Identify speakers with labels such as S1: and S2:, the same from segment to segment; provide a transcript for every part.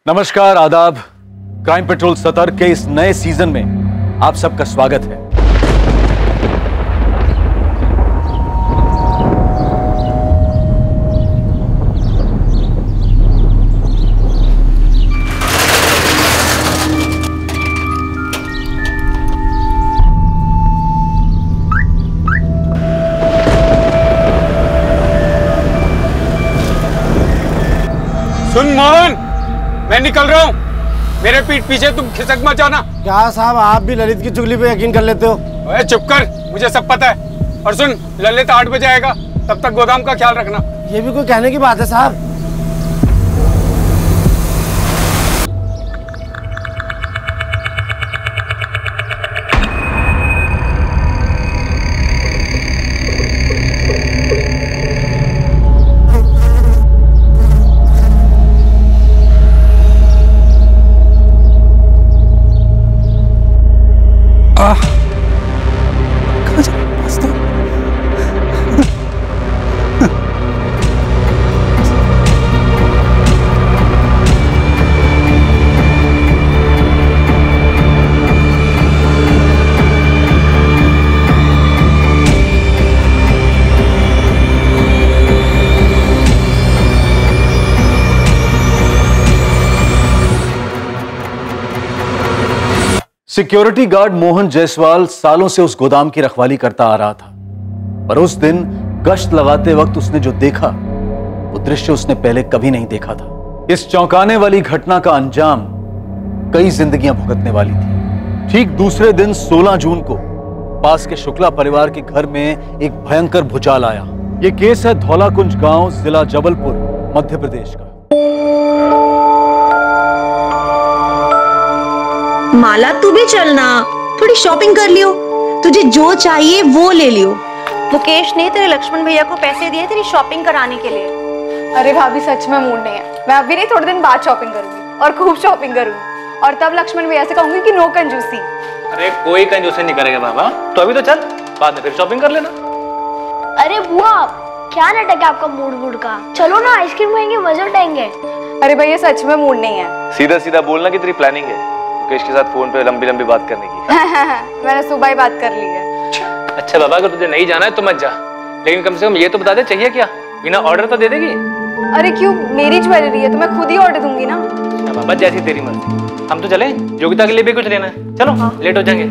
S1: नमस्कार, आदाब। Crime petrol सतर्क के इस नए सीजन में आप सबका स्वागत है।
S2: सुन मोहन, मैं निकल रहा हूँ। मेरे पीठ पीछे तुम खिसक मत जाना।
S3: क्या साहब, आप भी ललित की चुगली पे यकीन कर लेते हो?
S2: ओए चुप कर, मुझे सब पता है। और सुन, ललित 8 बजे आएगा, तब तक गोदाम का ख्याल रखना।
S3: ये भी कोई कहने की बात है साहब?
S1: सिक्योरिटी गार्ड मोहन जायसवाल सालों से उस गोदाम की रखवाली करता आ रहा था, पर उस दिन गश्त लगाते वक्त उसने जो देखा वो दृश्य उसने पहले कभी नहीं देखा था। इस चौंकाने वाली घटना का अंजाम कई जिंदगियां भुगतने वाली थी। ठीक दूसरे दिन 16 जून को पास के शुक्ला परिवार के घर में एक भयंकर भूचाल आया। यह केस है धौलाकुंज गांव, जिला जबलपुर, मध्य प्रदेश का।
S4: माला, तू भी चलना, थोड़ी शॉपिंग कर लियो। तुझे जो चाहिए वो ले लियो।
S5: मुकेश ने तेरे लक्ष्मण भैया को पैसे दिए तेरी शॉपिंग कराने के लिए।
S6: अरे भाभी, सच में मूड नहीं है। मैं अभी नहीं, थोड़े दिन बाद शॉपिंग करूंगी और खूब शॉपिंग करूंगी, और तब लक्ष्मण भैया से कहूंगी कि नो कंजूसी।
S7: अरे कोई कंजूसी नहीं करेगा बाबा, तो अभी तो चल, बाद में फिर शॉपिंग कर लेना।
S8: अरे बुआ, क्या नाटक है आपका मूड का? चलो ना, आइसक्रीम खाएंगे, मजे उठाएंगे।
S6: अरे भैया, सच में मूड नहीं है।
S7: सीधा सीधा बोलना कि तेरी प्लानिंग है मुकेश के साथ फोन पे लंबी लंबी बात करने की।
S6: मैंने सुबह ही बात कर ली है।
S7: अच्छा बाबा, अगर तुझे नहीं जाना है तो मत जा, लेकिन कम से कम ये तो बता दे चाहिए क्या, बिना ऑर्डर तो दे देगी।
S6: अरे क्यों, मेरी ज्वेलरी है तो मैं खुद ही ऑर्डर दूंगी ना।
S7: बाबा जैसी तेरी मर्जी। हम तो चले, योगिता के लिए भी कुछ लेना है। चलो हाँ। लेट हो जाएंगे।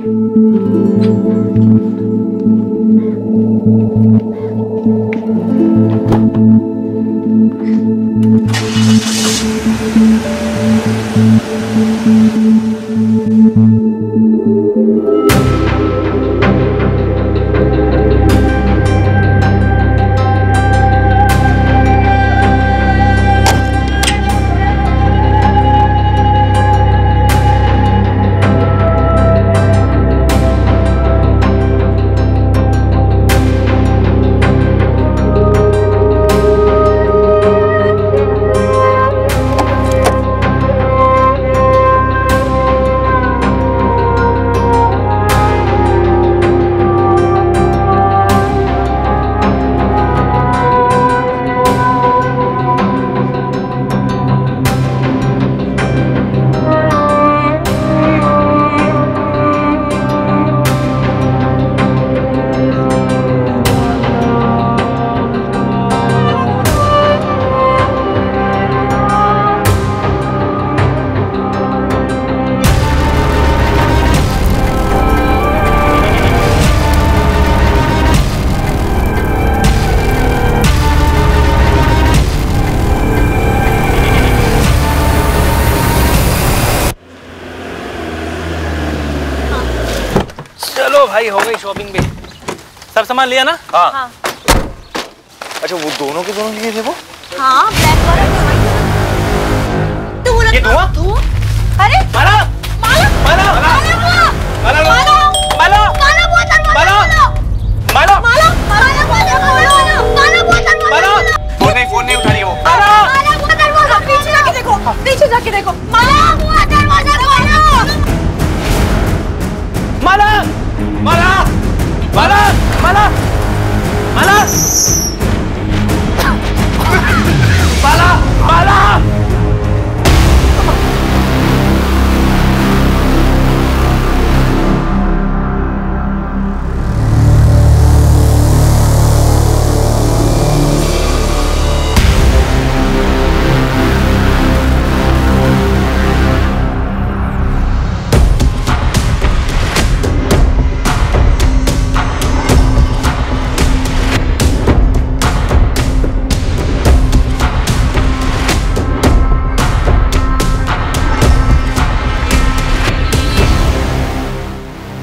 S7: भाई हो गई शॉपिंग भी, सब सामान लिया ना? हाँ, हाँ। अच्छा, वो दोनों के दोनों लिए थे वो?
S5: हाँ, ब्लैक वाला तो
S7: ये धुआं?
S5: अरे
S7: माला,
S5: माला,
S7: माला, माला, माला, माला, माला,
S5: माला बोतल,
S7: माला, माला,
S5: माला, माला बोतल,
S7: माला, फोन नहीं उठा रही वो।
S5: माला बोतल, पीछे जाके देखो, पीछे जाके देखो। माला बोतल,
S7: माला, माला, माला, माला, माला, माला, माला,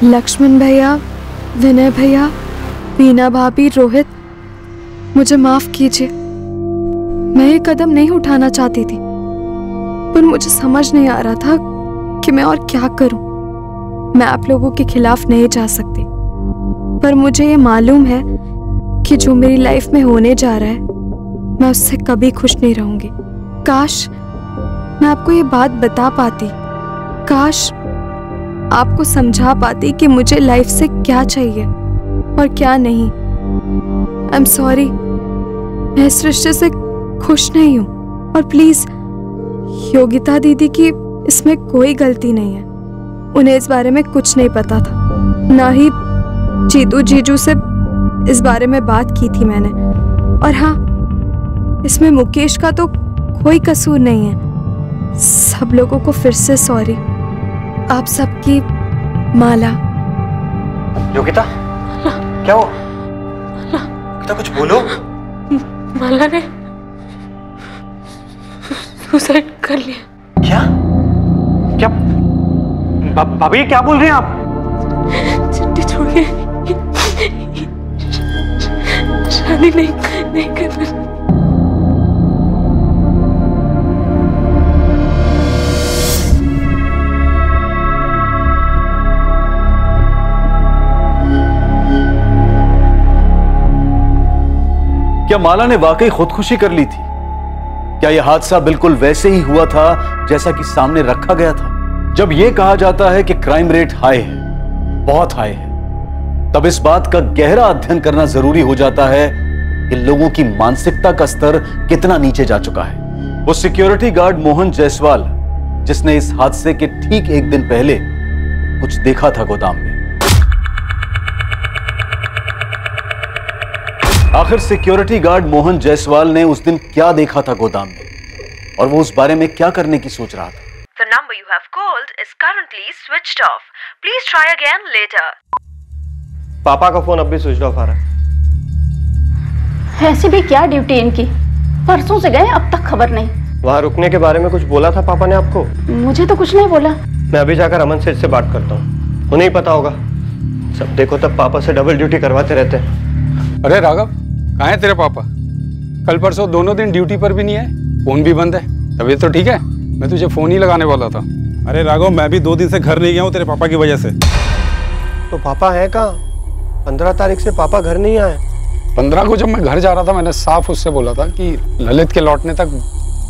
S9: लक्ष्मण भैया, विनय भैया, वीना भाभी, रोहित, मुझे माफ कीजिए। मैं ये कदम नहीं उठाना चाहती थी, पर मुझे समझ नहीं आ रहा था कि मैं और क्या करूं। मैं आप लोगों के खिलाफ नहीं जा सकती, पर मुझे ये मालूम है कि जो मेरी लाइफ में होने जा रहा है मैं उससे कभी खुश नहीं रहूंगी। काश मैं आपको ये बात बता पाती, काश आपको समझा पाती कि मुझे लाइफ से क्या चाहिए और क्या नहीं। आई एम सॉरी, मैं इस रिश्ते से खुश नहीं हूँ। और प्लीज, योगिता दीदी की इसमें कोई गलती नहीं है। उन्हें इस बारे में कुछ नहीं पता था, ना ही जीजू से इस बारे में बात की थी मैंने। और हाँ, इसमें मुकेश का तो कोई कसूर नहीं है। सब लोगों को फिर से सॉरी। आप सबकी माला।
S7: योगिता, क्या हुआ? योगिता, कुछ बोलो।
S9: माला ने सुसाइड कर लिया।
S7: क्या क्या भाभी, क्या बोल रहे हैं आप?
S9: चिट्ठी छोड़ के शादी नहीं करना।
S1: क्या माला ने वाकई खुदकुशी कर ली थी? क्या यह हादसा बिल्कुल वैसे ही हुआ था जैसा कि सामने रखा गया था? जब यह कहा जाता है कि क्राइम रेट हाई है, बहुत हाई है, तब इस बात का गहरा अध्ययन करना जरूरी हो जाता है कि लोगों की मानसिकता का स्तर कितना नीचे जा चुका है। वो सिक्योरिटी गार्ड मोहन जायसवाल, जिसने इस हादसे के ठीक एक दिन पहले कुछ देखा था गोदाम में। आखिर सिक्योरिटी गार्ड मोहन जायसवाल ने उस दिन क्या देखा था गोदाम में, और वो उस बारे में क्या करने की सोच रहा था?
S10: The number you have called is currently switched off. Please try again later.
S3: पापा का फोन अब भी स्विच ऑफ आ रहा है।
S11: ऐसी भी क्या ड्यूटी इनकी, परसों से गए अब तक खबर नहीं।
S3: वहाँ रुकने के बारे में कुछ बोला था पापा ने आपको?
S11: मुझे तो कुछ नहीं बोला।
S3: मैं अभी जाकर अमन सेठ से बात करता हूँ, उन्हें ही पता होगा। सब देखो तब पापा से डबल ड्यूटी करवाते रहते हैं।
S2: अरे राघव, कहाँ है तेरे पापा? कल परसों दोनों दिन ड्यूटी पर भी नहीं आए, फोन भी बंद है। तबीयत तो ठीक है? मैं तुझे फोन ही लगाने वाला था।
S12: अरे राघव, मैं भी 2 दिन से घर नहीं गया हूँ तेरे पापा की वजह से।
S3: तो पापा है कहाँ? 15 तारीख से पापा घर नहीं आए।
S2: 15 को जब मैं घर जा रहा था, मैंने साफ उससे बोला था कि ललित के लौटने तक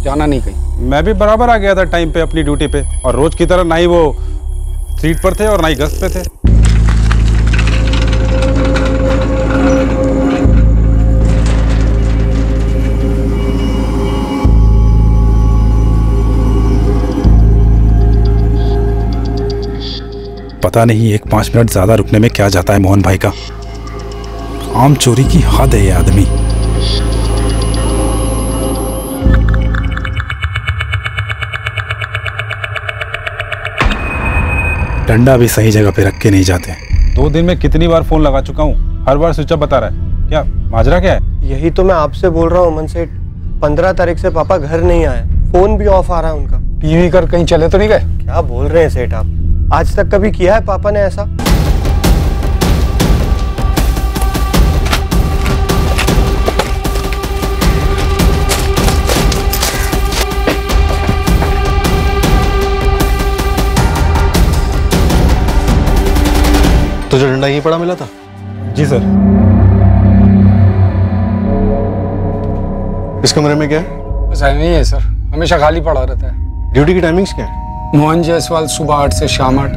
S2: जाना नहीं कहीं।
S12: मैं भी बराबर आ गया था टाइम पे अपनी ड्यूटी पे, और रोज की तरह ना ही वो सीट पर थे और ना ही गश्त पे थे।
S13: पता नहीं 1-5 मिनट ज्यादा रुकने में क्या जाता है मोहन भाई का। आम चोरी की हद है ये आदमी। डंडा भी सही जगह पे रख के नहीं जाते।
S12: 2 दिन में कितनी बार फोन लगा चुका हूँ, हर बार स्विच ऑफ बता रहा है। क्या माजरा क्या है?
S3: यही तो मैं आपसे बोल रहा हूँ अमन सेठ, 15 तारीख से पापा घर नहीं आए, फोन भी ऑफ आ रहा है उनका।
S2: टीवी कर कहीं चले तो नहीं गए?
S3: क्या बोल रहे हैं सेठ आप? आज तक कभी किया है पापा ने ऐसा?
S14: तुझे डंडा यहीं पड़ा मिला था?
S12: जी सर।
S14: इस कमरे में क्या है?
S2: बस नहीं है सर, हमेशा खाली पड़ा रहता है।
S14: ड्यूटी की टाइमिंग्स क्या है?
S2: मोहन जायसवाल सुबह 8 से शाम 8,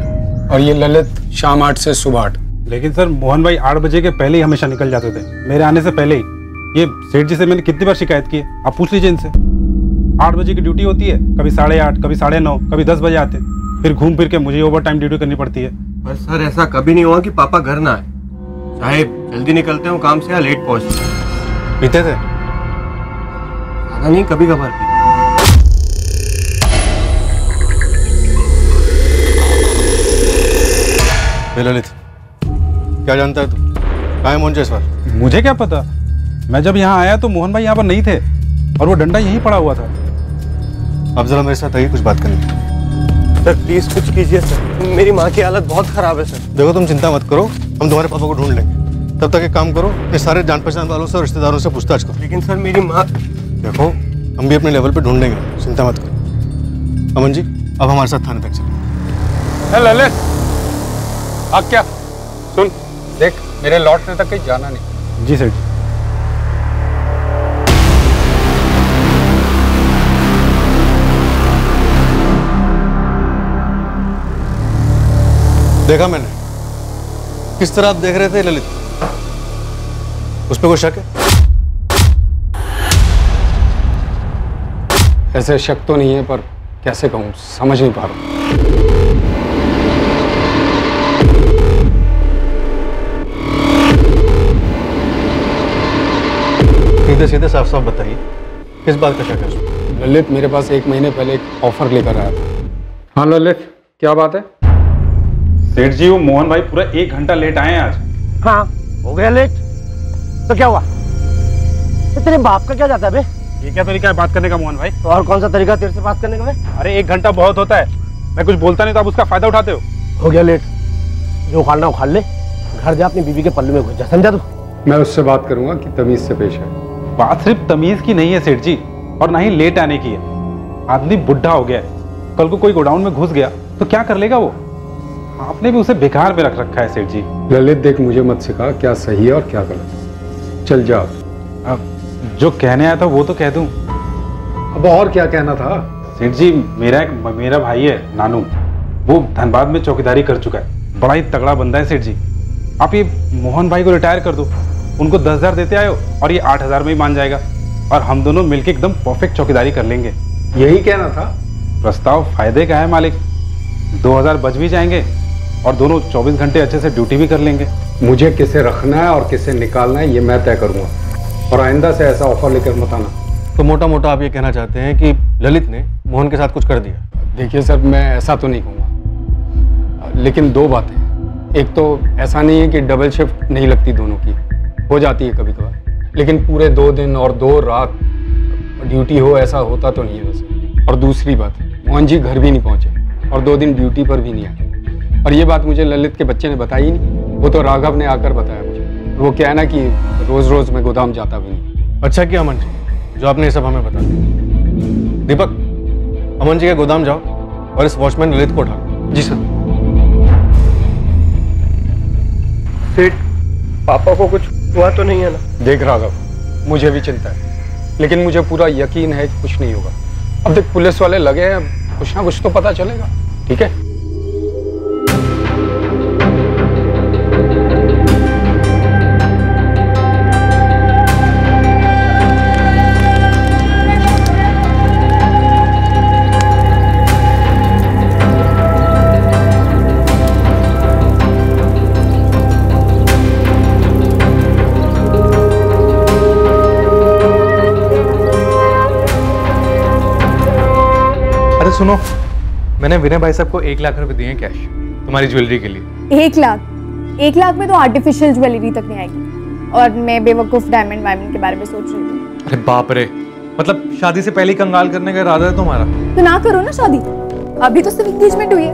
S2: और ये ललित शाम 8 से सुबह 8।
S12: लेकिन सर मोहन भाई 8 बजे के पहले ही हमेशा निकल जाते थे, मेरे आने से पहले ही। ये सेठ जी से मैंने कितनी बार शिकायत की है, आप पूछ लीजिए इनसे। 8 बजे की ड्यूटी होती है, कभी 8:30, कभी 9:30, कभी 10 बजे आते हैं, फिर घूम फिर के मुझे ओवर टाइम ड्यूटी करनी पड़ती है।
S3: पर सर ऐसा कभी नहीं हुआ कि पापा घर ना आए, चाहे जल्दी निकलते हो काम से या लेट पहुंचते।
S14: पीते थे?
S3: ज्यादा नहीं, कभी कभार पीते।
S14: ललित, क्या जानता है तू? कहाँ है मोहन जायसवाल?
S12: मुझे क्या पता, मैं जब यहाँ आया तो मोहन भाई यहाँ पर नहीं थे और वो डंडा यहीं पड़ा हुआ था।
S14: अब जरा मेरे साथ आइए, कुछ बात करनी है।
S3: सर प्लीज कुछ कीजिए सर, मेरी माँ की हालत बहुत खराब है सर।
S14: देखो तुम चिंता मत करो, हम तुम्हारे पापा को ढूंढ लेंगे। तब तक एक काम करो, ये सारे जान पहचान वालों से और रिश्तेदारों से पूछताछ करो।
S3: लेकिन सर मेरी माँ।
S14: देखो हम भी अपने लेवल पे ढूंढेंगे, चिंता मत करो। अमन जी अब हमारे साथ थाने तक चलो।
S2: ललित अब क्या सुन, देख मेरे लौटने तक कहीं जाना नहीं।
S12: जी सेठ।
S14: देखा मैंने किस तरह आप देख रहे थे ललित, उस पर कोई शक है?
S2: ऐसे शक तो नहीं है, पर कैसे कहूँ समझ नहीं पा रहा।
S14: सीधे सीधे साफ साफ बताइए किस बात का शक है उसमें?
S2: ललित मेरे पास 1 महीने पहले एक ऑफर लेकर आया था। हाँ ललित क्या बात है?
S12: सेठ जी वो मोहन भाई पूरा 1 घंटा लेट आए हैं आज।
S15: हाँ हो गया लेट तो क्या हुआ? तो तेरे बाप का क्या जाता है बे?
S12: ये क्या तरीका है बात करने का मोहन भाई?
S15: तो और कौन सा तरीका तेरे से बात करने का बे?
S12: अरे 1 घंटा बहुत होता है, मैं कुछ बोलता नहीं तो आप उसका फायदा उठाते हो।
S15: हो गया लेट, जो उखाड़ना उखाड़ ले, घर जा अपनी बीवी के पल्लू में घुस जा, समझा तू?
S2: मैं उससे बात करूंगा कि तमीज से पेश है।
S12: बात सिर्फ तमीज की नहीं है सेठ जी, और ना ही लेट आने की है। आदमी बुढ़ा हो गया है, कल को कोई गोडाउन में घुस गया तो क्या कर लेगा वो? आपने भी उसे बेकार में रख रखा है सेठ जी।
S2: ललित देख मुझे मत सिखा क्या सही है और क्या गलत। चल जा।
S12: अब जो कहने आया था वो तो कह दूं।
S2: अब और क्या कहना था?
S12: सेठ जी मेरा भाई है नानू, वो धनबाद में चौकीदारी कर चुका है, बड़ा ही तगड़ा बंदा है सेठ जी। आप ये मोहन भाई को रिटायर कर दो, उनको 10,000 देते आयो और ये 8,000 में ही मान जाएगा, और हम दोनों मिलके एकदम परफेक्ट चौकीदारी कर लेंगे।
S2: यही कहना था?
S12: प्रस्ताव फायदे का है मालिक, 2,000 बच भी जाएंगे और दोनों 24 घंटे अच्छे से ड्यूटी भी कर लेंगे।
S2: मुझे किसे रखना है और किसे निकालना है ये मैं तय करूंगा, और आइंदा से ऐसा ऑफर लेकर मत आना।
S14: तो मोटा मोटा आप ये कहना चाहते हैं कि ललित ने मोहन के साथ कुछ कर दिया?
S2: देखिए सर मैं ऐसा तो नहीं कहूँगा, लेकिन 2 बातें। एक तो ऐसा नहीं है कि डबल शिफ्ट नहीं लगती, दोनों की हो जाती है कभी कभार, लेकिन पूरे 2 दिन और 2 रात ड्यूटी हो ऐसा होता तो नहीं है वैसे। और दूसरी बात, मोहन जी घर भी नहीं पहुँचे और 2 दिन ड्यूटी पर भी नहीं आए। और ये बात मुझे ललित के बच्चे ने बताई नहीं, वो तो राघव ने आकर बताया मुझे। वो क्या है ना कि रोज रोज मैं गोदाम जाता भी नहीं।
S14: अच्छा किया अमन जी जो आपने ये सब हमें बता दिया। दीपक अमन जी के गोदाम जाओ और इस वॉचमैन ललित को उठाओ।
S3: जी सर। सेठ पापा को कुछ हुआ तो नहीं है ना?
S2: देख राघव मुझे भी चिंता है, लेकिन मुझे पूरा यकीन है कि कुछ नहीं होगा। अब देख पुलिस वाले लगे हैं, कुछ ना कुछ तो पता चलेगा। ठीक है
S16: सुनो, मैंने विनय भाई साहब को 1 लाख रुपए दिए हैं कैश तुम्हारी ज्वेलरी के लिए।
S6: 1 लाख? 1 लाख में तो आर्टिफिशियल ज्वेलरी तक नहीं आएगी, और मैं बेवकूफ डायमंड वायमंड के बारे में सोच रही थी।
S16: अरे बाप रे, मतलब शादी से पहले ही कंगाल करने का इरादा है तुम्हारा?
S6: तो ना करो ना शादी, अभी तो सिर्फ एंगेजमेंट हुई है,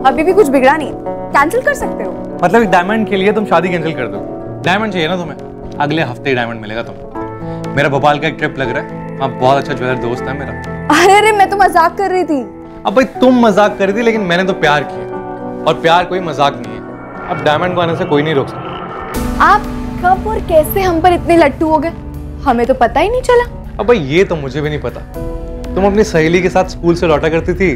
S6: अभी भी कुछ बिगड़ा नहीं, कैंसिल कर सकते हो।
S16: मतलब डायमंड के लिए तुम शादी कैंसिल कर दो? डायमंड चाहिए ना तुम्हें? अगले हफ्ते ही डायमंड मिलेगा तुम्हें। मेरा भोपाल का एक ट्रिप लग रहा है, वहाँ बहुत अच्छा ज्वेलर दोस्त है मेरा।
S6: अरे मैं तो मजाक कर रही थी।
S16: अब भाई तुम मजाक कर रही थी, लेकिन मैंने तो प्यार किया, और प्यार कोई मजाक नहीं है। अब डायमंड को आने से कोई नहीं रोक सकता।
S6: आप कब और कैसे हम पर इतने लट्टू हो गए, हमें तो पता ही नहीं चला।
S16: अब भाई ये तो मुझे भी नहीं पता। तुम अपनी सहेली के साथ स्कूल से लौटा करती थी,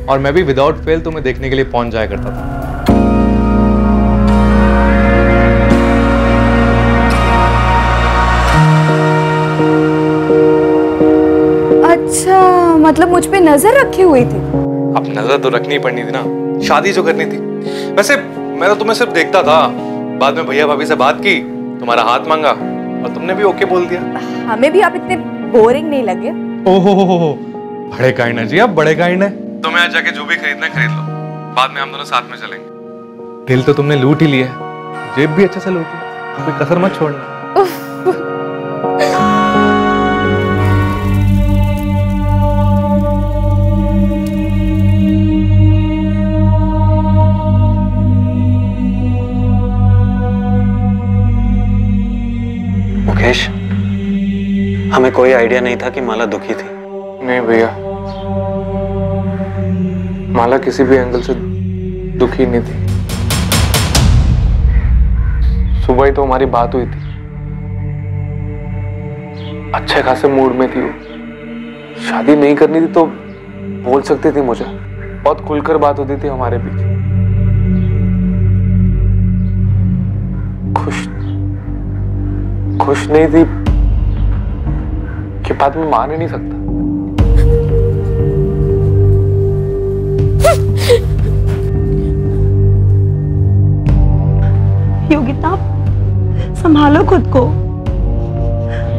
S16: और मैं भी विदाउट फेल तुम्हें देखने के लिए पहुंच जाया करता था।
S6: अच्छा मतलब मुझ पे नजर रखी हुई थी?
S16: अब नजर तो रखनी पड़नी थी ना, शादी जो करनी थी। वैसे मैं तो तुम्हें सिर्फ देखता था, बाद में भैया भाभी से बात की, तुम्हारा हाथ मांगा और तुमने भी ओके बोल दिया।
S6: हमें भी आप इतने बोरिंग नहीं लगे।
S16: ओहो बड़े काइंड है जी, आप बड़े काइंड है। तुम्हें आज जाके जो भी खरीदना है खरीद लो, बाद में हम दोनों साथ में चलेंगे। दिल तो तुमने लूट ही लिया है, जेब भी अच्छे से लूट ली, कोई कसर मत छोड़ना।
S3: हमें कोई आइडिया नहीं था कि माला दुखी थी।
S16: नहीं भैया, माला किसी भी एंगल से दुखी नहीं थी। सुबह ही तो हमारी बात हुई थी, अच्छे खासे मूड में थी वो। शादी नहीं करनी थी तो बोल सकती थी मुझे, बहुत खुलकर बात होती थी हमारे बीच। खुश नहीं थी कि बात में मान ही नहीं सकता।
S11: योगिता, संभालो खुद को,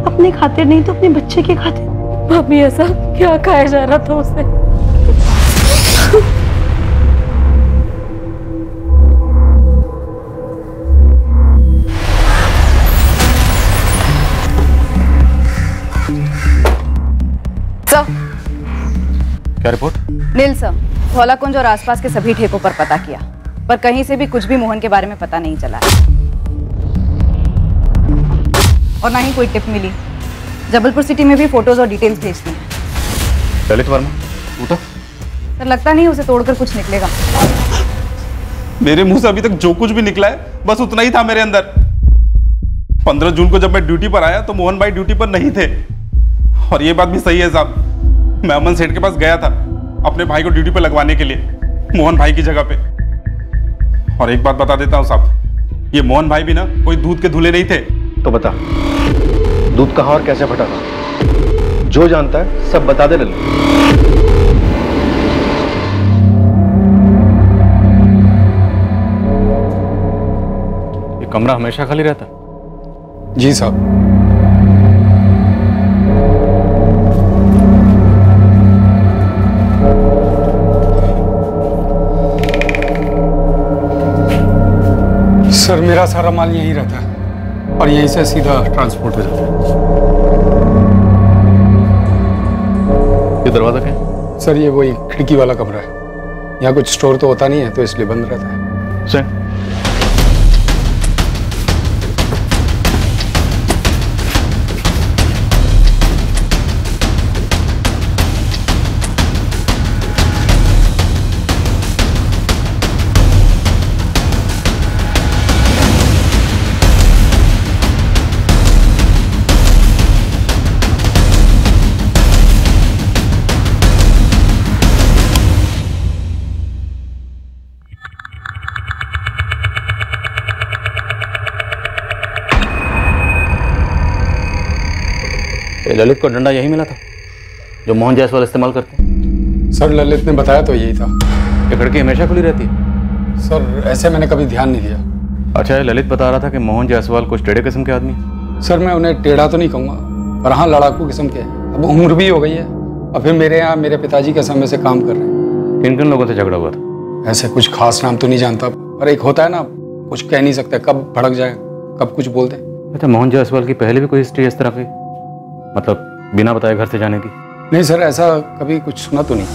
S11: अपने खातिर नहीं तो अपने बच्चे के खातिर।
S9: मम्मी ऐसा क्या खाया जा रहा था उसे?
S1: क्या रिपोर्ट?
S6: नील सर, धौलाकुंज और आसपास के सभी ठेकों पर पता किया, पर कहीं से भी कुछ भी मोहन के बारे में पता नहीं चला और ना ही कोई टिप मिली। जबलपुर सिटी में भी फोटोज और डिटेल्स भेज दी हैं।
S1: ललित वर्मा उठा।
S6: सर लगता नहीं उसे तोड़कर कुछ निकलेगा।
S12: मेरे मुंह से अभी तक जो कुछ भी निकला है बस उतना ही था मेरे अंदर। 15 जून को जब मैं ड्यूटी पर आया तो मोहन भाई ड्यूटी पर नहीं थे। और ये बात भी सही है साहब, मैं अमन सेठ के पास गया था अपने भाई को ड्यूटी पर लगवाने के लिए, मोहन भाई की जगह पे। और एक बात बता देता हूँ साहब, ये मोहन भाई भी ना कोई दूध के धुले नहीं थे।
S3: तो बता, दूध कहाँ और कैसे फटा था? जो जानता है सब बता दे लल्लू।
S1: ये कमरा हमेशा खाली रहता?
S2: जी साहब। सर मेरा सारा माल यहीं रहता है और यहीं से सीधा ट्रांसपोर्ट हो जाता है।
S1: ये दरवाजा क्या है?
S2: सर ये वही खिड़की वाला कमरा है। यहाँ कुछ स्टोर तो होता नहीं है तो इसलिए बंद रहता है।
S1: सर ललित को डंडा यही मिला था जो मोहन जायसवाल इस्तेमाल करते हैं?
S2: सर ललित ने बताया तो यही था।
S1: ये खिड़की हमेशा खुली रहती है?
S2: सर ऐसे मैंने कभी ध्यान नहीं दिया।
S1: अच्छा, ललित बता रहा था कि मोहन जायसवाल कुछ टेढ़े किस्म के आदमी।
S2: सर मैं उन्हें टेढ़ा तो नहीं कहूँगा, पर हाँ लड़ाकू किस्म के हैं। अब उम्र भी हो गई है और फिर मेरे यहाँ मेरे पिताजी के समय से काम कर रहे हैं।
S1: किन किन लोगों से झगड़ा हुआ था?
S2: ऐसे कुछ खास नाम तो नहीं जानता, पर एक होता है ना, कुछ कह नहीं सकते, कब भड़क जाए कब कुछ बोल दे।
S1: अच्छा, मोहन जायसवाल की पहले भी कोई हिस्ट्री इस तरह की, मतलब बिना बताए घर से जाने की?
S2: नहीं सर, ऐसा कभी कुछ सुना तो नहीं।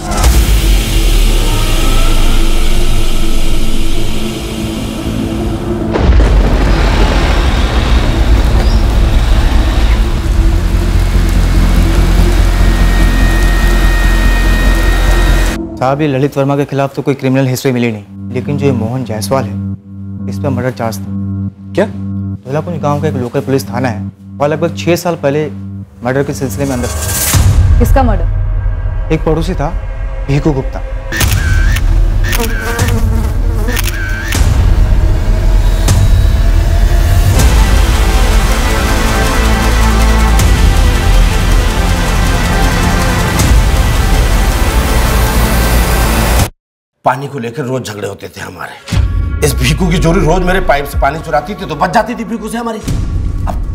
S17: साहब ये ललित वर्मा के खिलाफ तो कोई क्रिमिनल हिस्ट्री मिली नहीं, लेकिन जो ये मोहन जायसवाल है इस पर मर्डर चार्ज था।
S1: क्या?
S17: धौलाकुंज गांव का एक लोकल पुलिस थाना है और लगभग 6 साल पहले मर्डर के सिलसिले में अंदर।
S6: किसका मर्डर?
S17: एक पड़ोसी था, भीखू गुप्ता।
S15: पानी को लेकर रोज झगड़े होते थे हमारे। इस भीखू की जोड़ी रोज मेरे पाइप से पानी चुराती थी तो बच जाती थी भीखू से हमारी।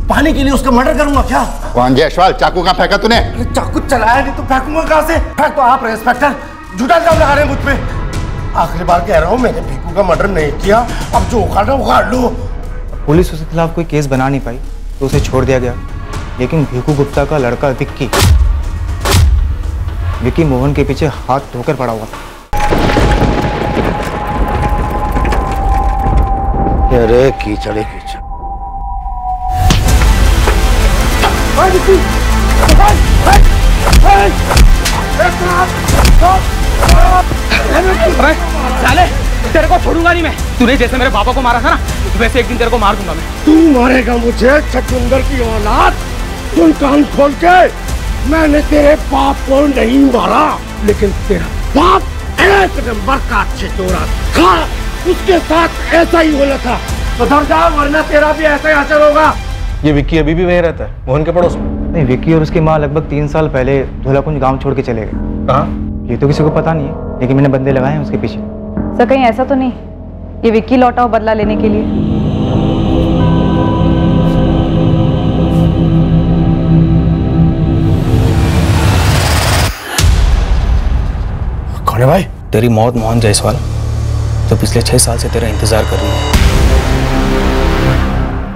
S15: पानी के लिए उसका मर्डर करूंगा क्या?
S18: कौन जायसवाल, चाकू कहाँ फेंका तूने?
S15: चाकू चलाया नहीं तो फेंकूंगा कहाँ से? फेंक तो आप इंस्पेक्टर, झूठा इल्जाम लगा रहे हैं मुझ पे। आखिरी बार कह रहा हूँ, मैंने भीखू का मर्डर नहीं किया, अब जो उखाड़ना उखाड़ लो।
S17: पुलिस उसके खिलाफ कोई केस बना नहीं पाई तो उसे छोड़ दिया गया, लेकिन भीखू गुप्ता का लड़का विक्की मोहन के पीछे हाथ धोकर पड़ा हुआ था।
S15: अरे कीचड़े कीचड़।
S7: अबे साले, तेरे को छोड़ूंगा नहीं मैं। तूने जैसे मेरे पापा को मारा था ना, वैसे एक दिन तेरे को मार दूंगा मैं।
S15: तू मारेगा मुझे चकुंदर की औलाद? सुन कान खोल के, मैंने तेरे बाप को नहीं मारा, लेकिन तेरा बाप एक नंबर का अच्छे चोरा था। उसके साथ ऐसा ही होना था। उधर जा, वरना तेरा भी ऐसा ही हासिल होगा।
S14: ये विक्की अभी भी वहीं रहता है, मोहन के पड़ोस में?
S17: नहीं, विक्की और उसकी माँ लगभग 3 साल पहले धोलाकुंज गांव छोड़ के चले गए।
S14: कहाँ?
S17: ये तो किसी को पता नहीं है, लेकिन मैंने बंदे लगाए हैं उसके पीछे।
S19: सर कहीं ऐसा तो नहीं ये विक्की लौटा हो बदला लेने के लिए?
S15: कौन है भाई?
S13: तेरी मौत मोहन जायसवाल, तो पिछले 6 साल से तेरा इंतजार कर रही है।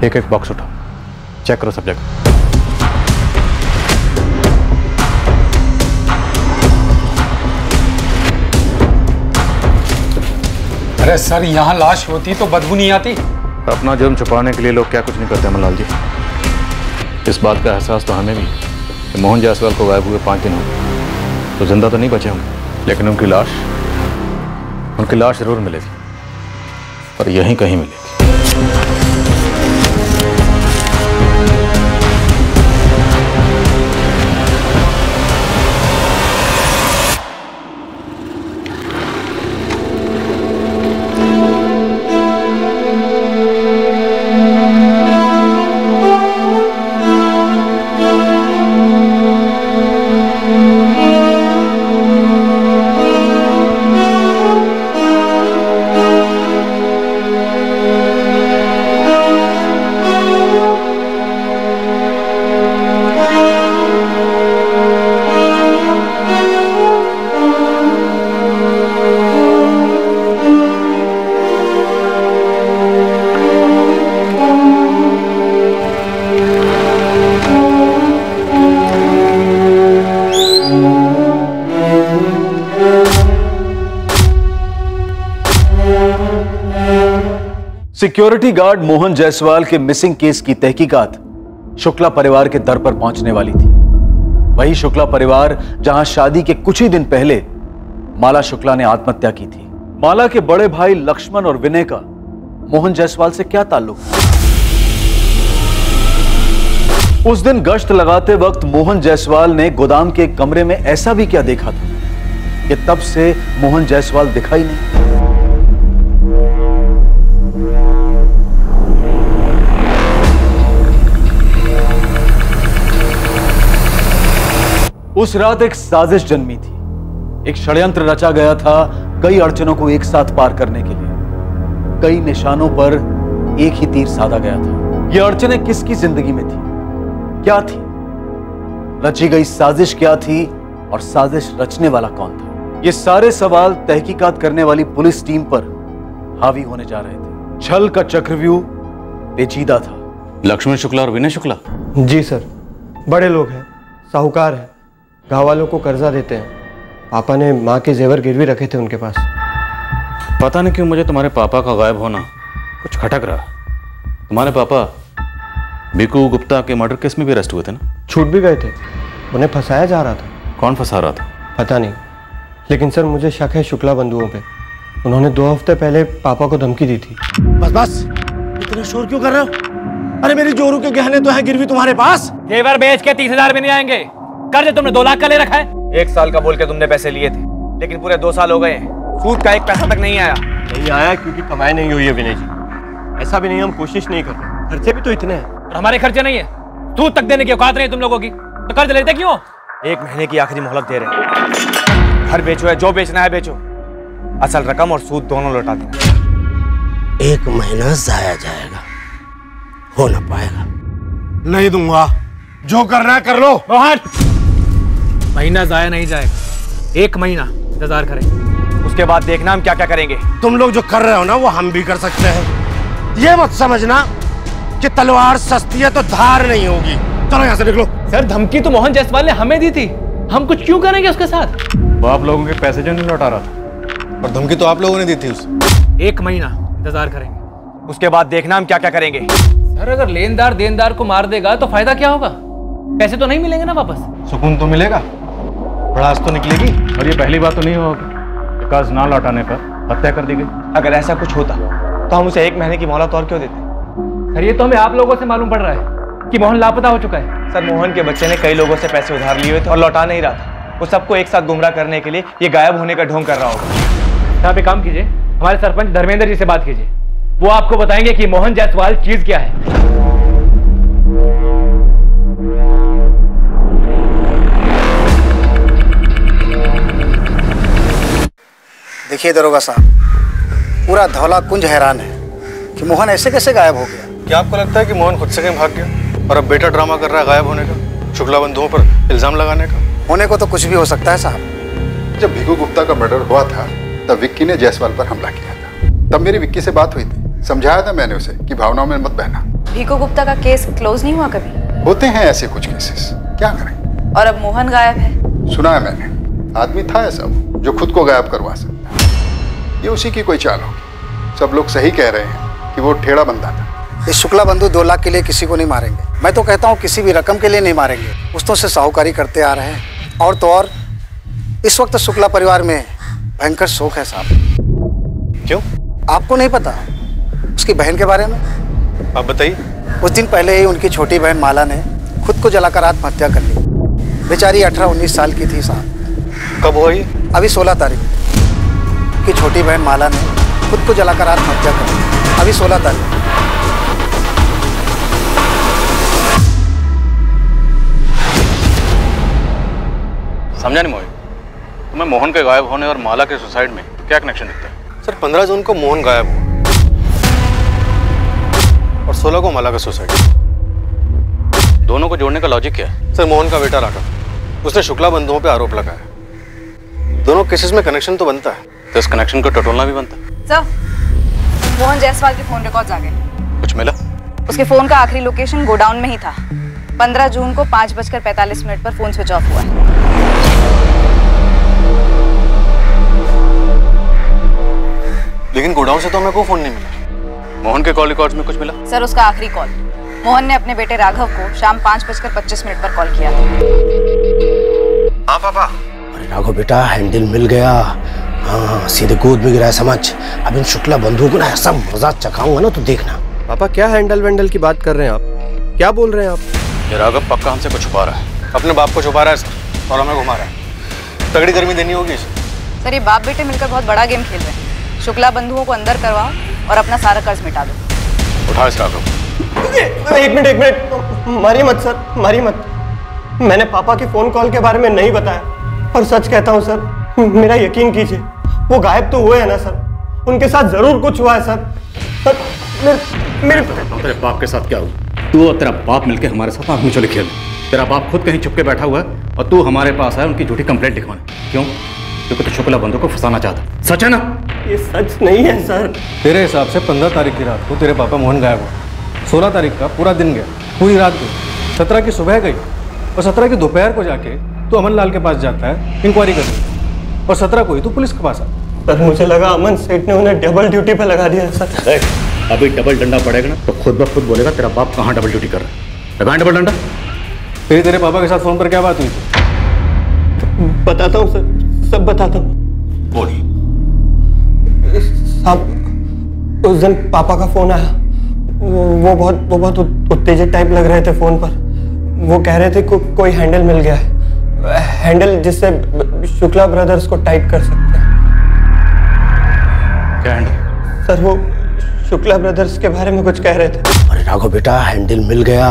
S14: एक एक बॉक्स उठाओ, चेक करो सब जगह।
S2: अरे सर, यहाँ लाश होती तो बदबू नहीं आती?
S14: अपना जुर्म छुपाने के लिए लोग क्या कुछ नहीं करते मलाल जी। इस बात का एहसास तो हमें भी कि मोहन जायसवाल को गायब हुए 5 दिन हो गए, तो जिंदा तो नहीं बचे होंगे, लेकिन उनकी लाश जरूर मिलेगी, और यहीं कहीं मिलेगी।
S1: सिक्योरिटी गार्ड मोहन जायसवाल के मिसिंग केस की तहकीकात शुक्ला परिवार के दर पर पहुंचने वाली थी। वही शुक्ला परिवार जहां शादी के कुछ ही दिन पहले माला शुक्ला ने आत्महत्या की थी। माला के बड़े भाई लक्ष्मण और विनय का मोहन जायसवाल से क्या ताल्लुक? उस दिन गश्त लगाते वक्त मोहन जायसवाल ने गोदाम के कमरे में ऐसा भी क्या देखा था कि तब से मोहन जायसवाल दिखाई नहीं? उस रात एक साजिश जन्मी थी। एक षड्यंत्र रचा गया था कई अड़चनों को एक साथ पार करने के लिए। कई निशानों पर एक ही तीर साधा गया था। ये अड़चनें किसकी जिंदगी में थी? क्या थी? रची गई साजिश क्या थी और साजिश रचने वाला कौन था? ये सारे सवाल तहकीकात करने वाली पुलिस टीम पर हावी होने जा रहे थे। छल का चक्रव्यूह पेचीदा था।
S14: लक्ष्मण शुक्ला और विनय शुक्ला?
S3: जी सर, बड़े लोग हैं, साहूकार हैं, गाँव वालों को कर्जा देते हैं। पापा ने माँ के जेवर गिरवी रखे थे उनके पास।
S14: पता नहीं क्यों मुझे तुम्हारे पापा का गायब होना कुछ खटक रहा। तुम्हारे पापा भिकू गुप्ता के मर्डर केस में भी अरेस्ट हुए थे ना?
S3: छूट भी गए थे, उन्हें फंसाया जा रहा था।
S14: कौन फंसा रहा था?
S3: पता नहीं, लेकिन सर मुझे शक है शुक्ला बंधुओं पे। उन्होंने 2 हफ्ते पहले पापा को धमकी दी थी।
S15: बस इतना शोर क्यों कर रहे हो? अरे मेरी जोरू के गहने तो है गिरवी तुम्हारे पास।
S7: जेवर बेच के 30,000 भी नहीं आएंगे। कर्ज तुमने 2 लाख का ले रखा है। 1 साल का बोल के तुमने पैसे लिए थे, लेकिन पूरे 2 साल हो गए हैं, सूद का 1 पैसा तक नहीं आया।
S3: नहीं आया क्योंकि कमाई नहीं हुई है विनय जी। ऐसा भी नहीं, हम कोशिश नहीं कर रहे, खर्चे भी तो इतने हैं।
S7: और हमारे खर्चे नहीं है, सूद तक देने की औकात नहीं तुम लोगों की, तो कर्ज लेते क्यों? 1 महीने की आखिरी मोहलत दे रहे हैं। घर बेचो है, जो बेचना है बेचो, असल रकम और सूद दोनों लौटा देना।
S15: 1 महीना जाया जाएगा, हो ना पाएगा। नहीं दूंगा, जो करना है कर लो।
S7: मोहन, महीना जाया नहीं जाएगा, 1 महीना इंतजार करें, उसके बाद देखना हम क्या क्या करेंगे।
S15: तुम लोग जो कर रहे हो ना वो हम भी कर सकते हैं। ये मत समझना कि तलवार सस्ती है तो धार नहीं होगी। चलो यहाँ से निकलो।
S7: सर धमकी तो मोहन जायसवाल ने हमें दी थी, हम कुछ क्यों करेंगे उसके साथ?
S14: वो आप लोगों के पैसे जो नहीं लौटा रहा था, और धमकी तो आप लोगों ने दी थी उसे।
S7: 1 महीना इंतजार करेंगे, उसके बाद देखना हम क्या क्या करेंगे। सर अगर लेनदार देनदार को मार देगा तो फायदा क्या होगा? पैसे तो नहीं मिलेंगे ना वापस?
S14: सुकून तो मिलेगा, भड़ास तो निकलेगी। और ये पहली बात तो नहीं होगी कि कर्ज ना लौटाने पर हत्या कर दी गई।
S7: अगर ऐसा कुछ होता तो हम उसे 1 महीने की मोहलत और क्यों देते? सर ये तो हमें आप लोगों से मालूम पड़ रहा है कि मोहन लापता हो चुका है। सर मोहन के बच्चे ने कई लोगों से पैसे उधार लिए हुए थे और लौटा नहीं रहा था। वो सबको एक साथ गुमराह करने के लिए ये गायब होने का ढोंग कर रहा होगा। आप एक काम कीजिए, हमारे सरपंच धर्मेंद्र जी से बात कीजिए, वो आपको बताएंगे कि मोहन जायसवाल चीज क्या है।
S20: देखिए दरोगा साहब, पूरा धौला कुंज हैरान है कि मोहन ऐसे कैसे गायब हो गया।
S14: क्या आपको लगता है कि मोहन खुद से कहीं भाग गया और अब बेटा ड्रामा कर रहा है गायब होने का, शुक्ला बंधुओं पर इल्जाम लगाने का?
S20: होने को तो कुछ भी हो सकता है साहब।
S18: जब भिगू गुप्ता का मर्डर हुआ था तब विक्की ने जायसवाल पर हमला किया था। तब मेरी विक्की से बात हुई थी, समझाया था मैंने उसे कि भावनाओं में मत बहना।
S19: भीखू गुप्ता का केस क्लोज नहीं हुआ कभी?
S18: होते हैं ऐसे कुछ केसेस, क्या करें।
S19: और अब मोहन गायब है?
S18: सुना है मैंने, आदमी था ऐसा जो खुद को गायब करवा सकता। ये उसी की कोई चाल होगी। सब लोग सही कह रहे हैं कि वो ठेड़ा बंदा था।
S20: इस शुक्ला बंधु 2 लाख के लिए किसी को नहीं मारेंगे। मैं तो कहता हूँ किसी भी रकम के लिए नहीं मारेंगे। पुश्तों से साहूकारी करते आ रहे हैं। और तो और इस वक्त शुक्ला परिवार में भयंकर शोक है साहब।
S14: क्यों?
S20: आपको नहीं पता उसकी बहन के बारे में?
S14: आप बताइए।
S20: कुछ दिन पहले ही उनकी छोटी बहन माला ने खुद को जलाकर आत्महत्या कर ली। बेचारी 18-19 साल की थी साहब।
S14: कब हुआ ये?
S20: अभी 16 तारीख की छोटी बहन माला ने खुद को जलाकर आत्महत्या कर ली। अभी 16 तारीख।
S14: समझा नहीं मोहित, तुम्हें मोहन के गायब होने और माला के सुसाइड में क्या कनेक्शन दिखता है? सर 15 जून को मोहन गायब हुआ और 16 को माला का सुसाइड। दोनों को जोड़ने का लॉजिक क्या है? सर मोहन का बेटा राघव, उसने शुक्ला बंधुओं पे आरोप लगाया। दोनों केसेस में कनेक्शन तो बनता है, तो इस कनेक्शन को टटोलना भी बनता है।
S19: सर मोहन जायसवाल के फोन रिकॉर्ड्स आ गए।
S14: कुछ मिला? उसके
S19: फोन का आखिरी लोकेशन गोडाउन में ही था। 15 जून को 5:45 पर फोन स्विच ऑफ हुआ है।
S14: लेकिन गोडाउन से तो हमें कोई फोन नहीं मिला। मोहन के कॉल रिकॉर्ड्स में कुछ मिला?
S19: सर उसका आखिरी कॉल मोहन ने अपने बेटे राघव को शाम 5:25 पर कॉल किया था।
S15: हाँ पापा।
S20: अरे राघव बेटा, हैंडल मिल गया। हाँ सीधे गोद में गिरा है समझ। अब इन शुक्ला बंधुओं को ना ऐसा मजा चखाऊंगा ना, तो देखना।
S3: पापा क्या हैंडल वैंडल की बात कर रहे हैं आप? क्या बोल रहे हैं आप?
S14: ये राघव पक्का हमसे कुछ छुपा रहा है, अपने बाप को छुपा रहा है सर, और हमें घुमा रहा है। तगड़ी गर्मी देनी होगी इसे।
S19: सर ये बाप बेटे मिलकर बहुत बड़ा गेम खेल रहे हैं। शुक्ला बंधुओं को अंदर करवाओ और अपना सारा कर्ज मिटा दो।
S14: उठा इस राघव।
S3: एक मिनट, मारिए मत सर, मारिए मत। मैंने पापा के फोन कॉल के बारे में नहीं बताया, और सच कहता हूँ सर, मेरा यकीन कीजिए, वो गायब तो हुए हैं ना सर, उनके साथ जरूर कुछ हुआ है सर। मेरे
S14: तेरे बाप के साथ क्या हुआ? तू और तेरा बाप मिलके हमारे साथ आंख मिचौली खेल। तेरा बाप खुद कहीं छुप के बैठा हुआ है और तू हमारे पास आया उनकी झूठी कंप्लेंट लिखवाने। क्यों? क्योंकि तू शुक्ला बंधु को फंसाना चाहता। सच है ना?
S3: ये सच नहीं है सर।
S12: तेरे हिसाब से 15 तारीख की रात को तेरे पापा मोहन गायब हुआ। 16 तारीख का पूरा दिन गया, पूरी रात गई। 17 की सुबह गई और 17 की दोपहर को जाके तू अमन लाल के पास जाता है इंक्वायरी करने, और 17 को ही तू पुलिस के पास आता।
S3: सर मुझे लगा अमन सेठ ने उन्हें डबल ड्यूटी पे लगा दिया सर।
S14: अभी डबल डंडा पड़ेगा ना तो खुद ब खुद बोलेगा तेरा बाप कहाँ डबल ड्यूटी कर रहा है। लगाएं डबल डंडा।
S12: फिर तेरे पापा के साथ फोन पर क्या बात हुई थी?
S3: बताता हूँ सर, सब बताता हूँ।
S14: बोलिए
S3: साहब, उस दिन पापा का फोन आया। वो बहुत उत्तेजित टाइप लग रहे थे फोन पर। वो कह रहे थे कोई हैंडल मिल गया है, हैंडल जिससे शुक्ला ब्रदर्स को टाइट कर सकते हैं।
S14: क्या हैंडल?
S3: सर वो शुक्ला ब्रदर्स के बारे में कुछ कह रहे थे।
S20: अरे राघव बेटा, हैंडल मिल गया।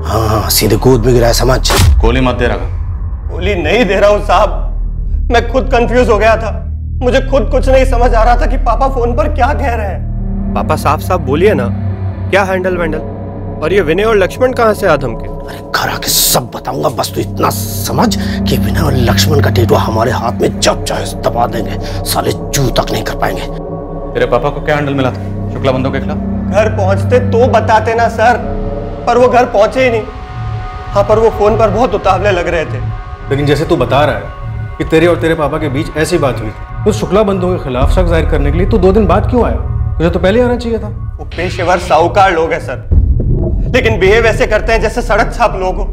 S20: हाँ सीधे गोद में गिरा है समझ।
S14: गोली मत दे रहा।
S3: गोली नहीं दे रहा हूँ साहब, मैं खुद कंफ्यूज हो गया था। मुझे खुद कुछ नहीं समझ आ रहा था कि पापा फोन पर क्या कह रहे हैं। पापा साफ साफ बोलिए ना, क्या हैंडल वैंडल? और ये विनय और लक्ष्मण कहाँ से आधम के?
S20: अरे घर आके सब बताऊंगा, बस तू इतना समझ कि विनय और लक्ष्मण का टेटुआ हमारे हाथ में जब चाहे दबा देंगे, साले चू तक नहीं कर पाएंगे।
S14: तेरे पापा को क्या हैंडल मिला था शुक्ला बंधु के खिलाफ?
S3: घर पहुंचते तो बताते ना सर, पर वो घर पहुंचे ही नहीं। हाँ पर वो फोन पर बहुत उतावले लग रहे थे।
S12: लेकिन जैसे तू बता रहा है कि तेरे और तेरे पापा के बीच ऐसी बात हुई थी, तो शुक्ला बंधु के खिलाफ शक जाहिर करने के लिए तू 2 दिन बाद क्यों आया? तुझे तो पहले आना चाहिए था।
S3: वो पेशेवर साहूकार लोग हैं सर, लेकिन बिहेव ऐसे करते हैं जैसे सड़क छाप लोग हो।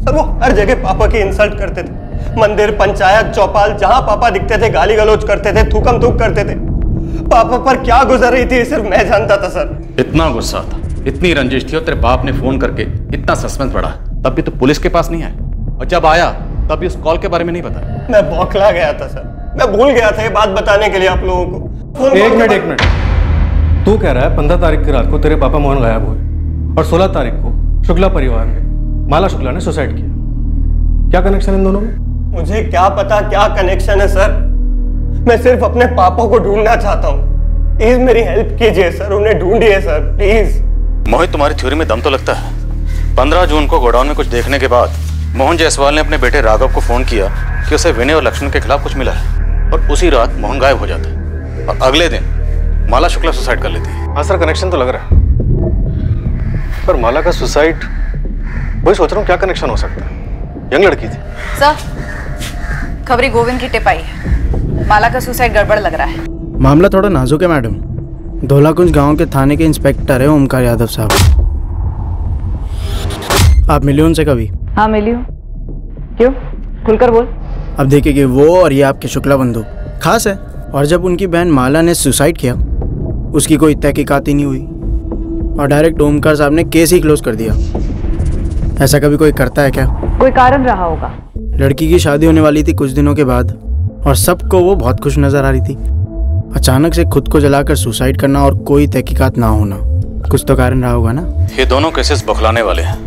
S3: सर वो हर जगह पापा की इंसल्ट करते थे। मंदिर, पंचायत, चौपाल, जहां पापा दिखते थे गाली गलौज करते थे, थूकम थूक करते थे। पापा पर क्या गुजर रही थी सिर्फ मैं जानता था सर।
S14: इतना गुस्सा था, इतनी रंजिश थी और तेरे बाप ने फोन करके इतना सस्पेंस बढ़ा, तब भी तो पुलिस के पास नहीं आया, और जब आया तब भी उस कॉल के बारे में नहीं बताया।
S3: मैं बौखला गया था सर, मैं भूल गया था ये बात बताने के लिए आप लोगों को।
S21: एक मिनट, तू कह रहा है 15 तारीख की रात को तेरे पापा मोहन गायब हुए और 16 तारीख को शुक्ला परिवार में माला शुक्ला ने सुसाइड किया। क्या कनेक्शन है इन दोनों में?
S3: मुझे क्या पता क्या कनेक्शन है सर, मैं सिर्फ अपने पापा को ढूंढना चाहता हूँ। प्लीज मेरी हेल्प कीजिए सर, उन्हें ढूंढिए सर प्लीज।
S14: मोहित, तुम्हारी थ्योरी में दम तो लगता है। 15 जून को गोडाउन में कुछ देखने के बाद मोहन जायसवाल ने अपने बेटे राघव को फोन किया कि उसे विनय और लक्ष्मण के खिलाफ कुछ मिला है, और उसी रात मोहन गायब हो जाता है और अगले दिन माला शुक्ला सुसाइड कर लेती है। हाँ सर, कनेक्शन तो लग रहा है, पर माला का सुसाइड, वही सोच रहा हूँ क्या कनेक्शन हो सकता है। यंग लड़की थी
S19: सर। खबरी गोविंद की टिप आई है, माला का सुसाइड गड़बड़ लग रहा है।
S22: मामला थोड़ा नाजुक है मैडम। धौलाकुंज गांव के थाने के इंस्पेक्टर है ओमकार यादव साहब। आप मिले उनसे कभी?
S19: हाँ मिली हूँ। क्यों? खुलकर बोल।
S22: अब देखिए कि वो और ये आपके शुक्ला बंधु खास है, और जब उनकी बहन माला ने सुसाइड किया उसकी कोई तहकीकात ही नहीं हुई और डायरेक्ट ओमकार साहब ने केस ही क्लोज कर दिया। ऐसा कभी कोई करता है क्या?
S19: कोई कारण रहा होगा।
S22: लड़की की शादी होने वाली थी कुछ दिनों के बाद और सबको वो बहुत खुश नजर आ रही थी। अचानक से खुद को जलाकर सुसाइड करना और कोई तहकीकात ना होना, कुछ तो कारण रहा होगा ना।
S14: ये दोनों केसेस बौखलाने वाले हैं,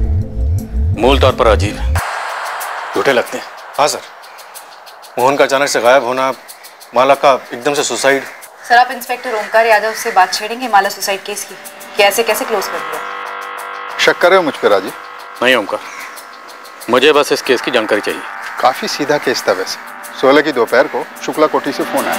S14: मूल तौर पर अजीब है, झूठे लगते हैं।
S23: हाँ सर, मोहन का अचानक से गायब होना, माला का एकदम से सुसाइड।
S19: सर आप इंस्पेक्टर ओमकार यादव से बात छेड़ेंगे माला सुसाइड केस की कि ऐसे कैसे क्लोज कर दिया?
S18: शक कर रहे हो मुझ पर राजीव?
S14: नहीं ओमकार, मुझे बस इस केस की जानकारी चाहिए।
S18: काफी सीधा केस था वैसे। 16 की दोपहर को शुक्ला कोठी से फोन आया।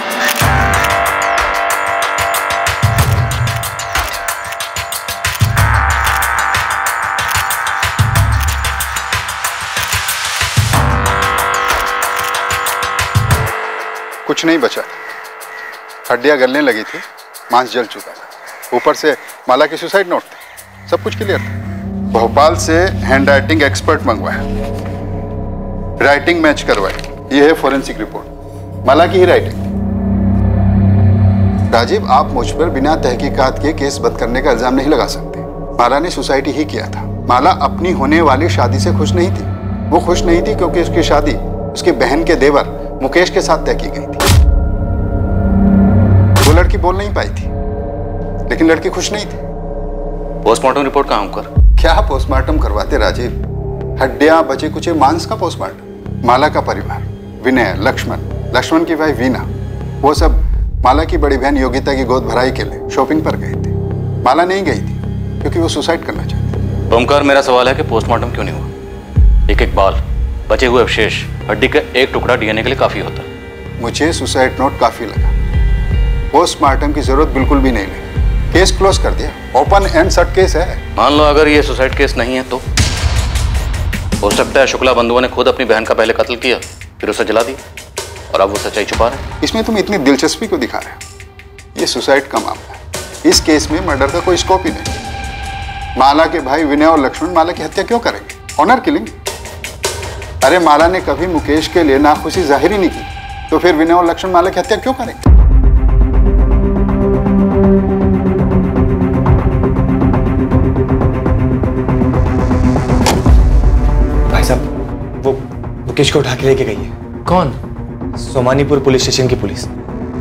S18: कुछ नहीं बचा, हड्डियां गलने लगी थी, मांस जल चुका था, ऊपर से माला की सुसाइड नोट थे, सब कुछ क्लियर था। भोपाल से हैंड राइटिंग एक्सपर्ट मंगवाया, राइटिंग मैच करवाई, ये है फॉरेंसिक रिपोर्ट, माला की ही राइटिंग। राजीव, आप मुझ पर बिना तहकीकात के केस बंद करने का इल्जाम नहीं लगा सकते। माला ने सुसाइड ही किया था। माला अपनी होने वाली शादी से खुश नहीं थी। वो खुश नहीं थी क्योंकि उसकी शादी उसकी बहन के देवर मुकेश के साथ तय की गई थी। वो लड़की बोल नहीं पाई थी, लेकिन लड़की खुश नहीं थी।
S14: पोस्टमार्टम रिपोर्ट कहाँ कर?
S18: क्या पोस्टमार्टम करवाते राजीव? हड्डियां बचे कुचे मांस का पोस्टमार्टम। माला का परिवार, विनय, लक्ष्मण की भाई वीना, वो सब माला की बड़ी बहन योगिता की गोद भराई के लिए शॉपिंग पर गए थे। माला नहीं गई थी क्योंकि वो सुसाइड करना चाहती।
S14: ओमकार, मेरा सवाल है कि पोस्टमार्टम क्यों नहीं हुआ? एक एक बाल, बचे हुए अवशेष, हड्डी का एक टुकड़ा डीएनए के लिए काफी होता है।
S18: मुझे सुसाइड नोट काफी लगा, पोस्टमार्टम की जरूरत बिल्कुल भी नहीं लगी। केस क्लोज कर दिया, ओपन एंड शट केस है।
S14: मान लो अगर ये सुसाइड केस नहीं है तो हो सकता है शुक्ला बंधुओं ने खुद अपनी बहन का पहले कत्ल किया, फिर उसे जला दिया और अब वो सच्चाई छुपा रहे।
S18: इसमें तुम इतनी दिलचस्पी को दिखा रहे हो? ये सुसाइड का मामला है, इस केस में मर्डर का कोई स्कोप ही नहीं। माला के भाई विनय और लक्ष्मण माला की हत्या क्यों करेंगे? Honour killing. अरे माला ने कभी मुकेश के लिए नाखुशी जाहिर ही नहीं की, तो फिर विनय और लक्ष्मण माला की हत्या क्यों करेंगे?
S23: भाई साहब, वो मुकेश को उठा के लेके गई है।
S7: कौन?
S23: सोमानीपुर पुलिस स्टेशन की पुलिस,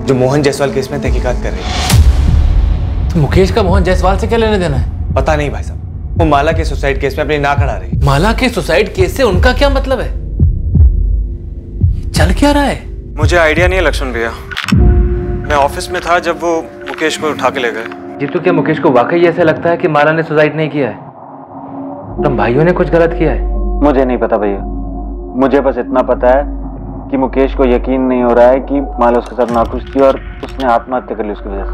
S23: जो मोहन जायसवाल केस में तहकीकात कर रही है।
S7: तो मुकेश का मोहन जायसवाल से क्या लेने देना है?
S23: पता नहीं भाई साहब, वो माला के सुसाइड केस में अपनी नाक अड़ा रही।
S7: माला के सुसाइड केस से उनका क्या मतलब है? चल क्या रहा है?
S23: मुझे आइडिया नहीं है लक्ष्मण भैया, मैं ऑफिस में था जब वो मुकेश को उठा के ले गए।
S7: जीतू, क्या मुकेश को वाकई ऐसा लगता है कि माला ने सुसाइड नहीं किया है? तुम भाइयों ने कुछ गलत किया है?
S1: मुझे नहीं पता भैया, मुझे बस इतना पता है कि मुकेश को यकीन नहीं हो रहा है कि माला उसके साथ नाखुश थी और उसने आत्महत्या कर ली उसकी वजह से।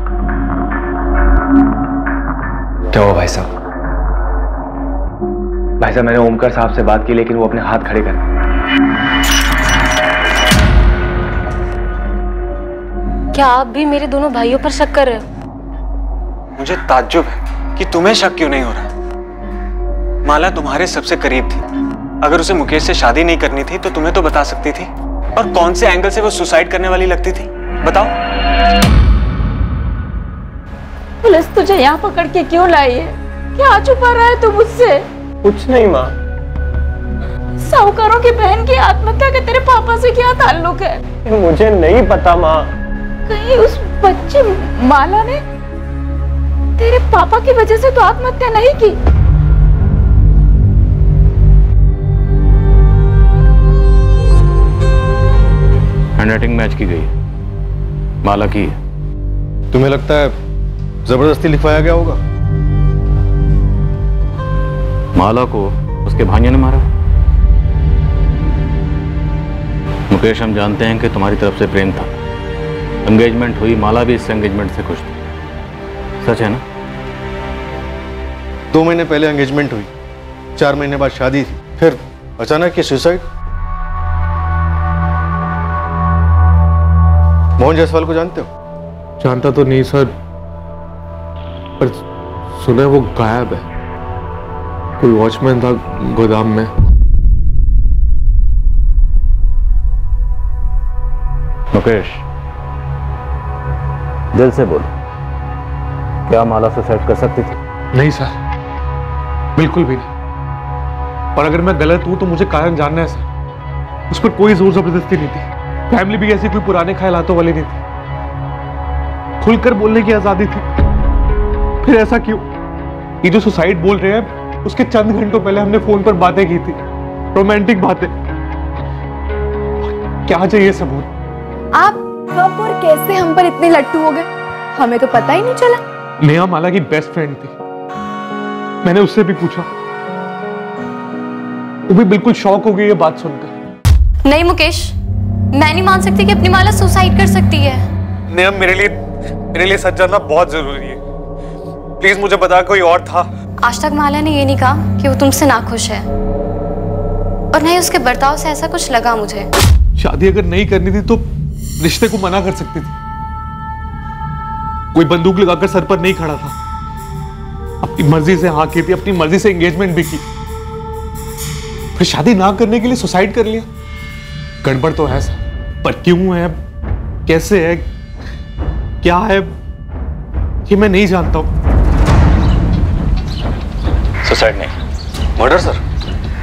S23: क्या हुआ भाई साहब? भाई साहब, मैंने ओमकार साहब से बात की लेकिन वो अपने हाथ खड़े कर।
S5: क्या आप भी मेरे दोनों भाइयों पर शक कर रहे हो?
S23: मुझे ताज्जुब है कि तुम्हें शक क्यों नहीं हो रहा। माला तुम्हारे सबसे करीब थी, अगर उसे मुकेश से शादी नहीं करनी थी तो तुम्हें तो बता सकती थी। और कौन से एंगल से वो सुसाइड करने वाली लगती थी, बताओ।
S11: पुलिस तुझे यहाँ पकड़ के क्यों लाई है? क्या छुपा रहा है तू मुझसे?
S3: कुछ नहीं माँ।
S11: साहूकारों की बहन की आत्महत्या के तेरे पापा से क्या ताल्लुक है?
S3: मुझे नहीं पता माँ।
S11: कहीं उस बच्ची माला ने तेरे पापा की वजह से तो आत्महत्या नहीं की?
S14: हैंडराइटिंग मैच की गई, माला की है।
S16: तुम्हें लगता है जबरदस्ती लिखवाया गया होगा?
S14: माला को उसके भांजे ने मारा। मुकेश, हम जानते हैं कि तुम्हारी तरफ से प्रेम था, एंगेजमेंट हुई, माला भी इस एंगेजमेंट से खुश थी, सच है ना?
S16: 2 महीने पहले एंगेजमेंट हुई, 4 महीने बाद शादी थी, फिर अचानक ये सुसाइड। मोहन जायसवाल को जानते हो?
S4: जानता तो नहीं सर, पर सुना वो गायब है। कोई वॉचमैन था गोदाम में।
S14: मुकेश, दिल से बोलो, क्या माला सुसाइड कर सकती थी?
S4: नहीं सर, बिल्कुल भी नहीं। और अगर मैं गलत हूं तो मुझे कारण जानना है सर। उस पर कोई जोर जबरदस्ती नहीं थी, फैमिली भी ऐसी कोई पुराने ख्यालातों वाली नहीं थी, खुलकर बोलने की आजादी थी। फिर ऐसा क्यों? ये जो सुसाइड बोल रहे हैं, उसके चंद घंटों पहले हमने फोन पर बातें की थी, रोमांटिक बातें। क्या चाहिए सबूत?
S6: आप कब और कैसे हम पर इतने लट्टू हो गए, हमें तो पता ही नहीं चला।
S4: नेहा माला की बेस्ट फ्रेंड थी, मैंने उससे भी पूछा, वो भी बिल्कुल शॉक हो गई ये बात सुनकर।
S8: नहीं मुकेश, मैं नहीं मान सकती कि अपनी माला सुसाइड कर सकती है।
S16: नेहा, मेरे लिए सच जानना बहुत जरूरी है। प्लीज मुझे बता, कोई और था?
S8: आज तक माला ने ये नहीं कहा कि वो तुमसे नाखुश है, और नहीं उसके बर्ताव से ऐसा कुछ लगा मुझे।
S4: शादी अगर नहीं करनी थी तो रिश्ते को मना कर सकती थी। कोई बंदूक लगाकर सर पर नहीं खड़ा था, अपनी मर्जी से हाँ की थी, अपनी मर्जी से एंगेजमेंट भी की, फिर शादी ना करने के लिए सुसाइड कर लिया। गड़बड़ तो है सर, पर क्यों है, कैसे है, क्या है, ये मैं नहीं जानता हूं।
S14: सुसाइड नहीं, मर्डर सर,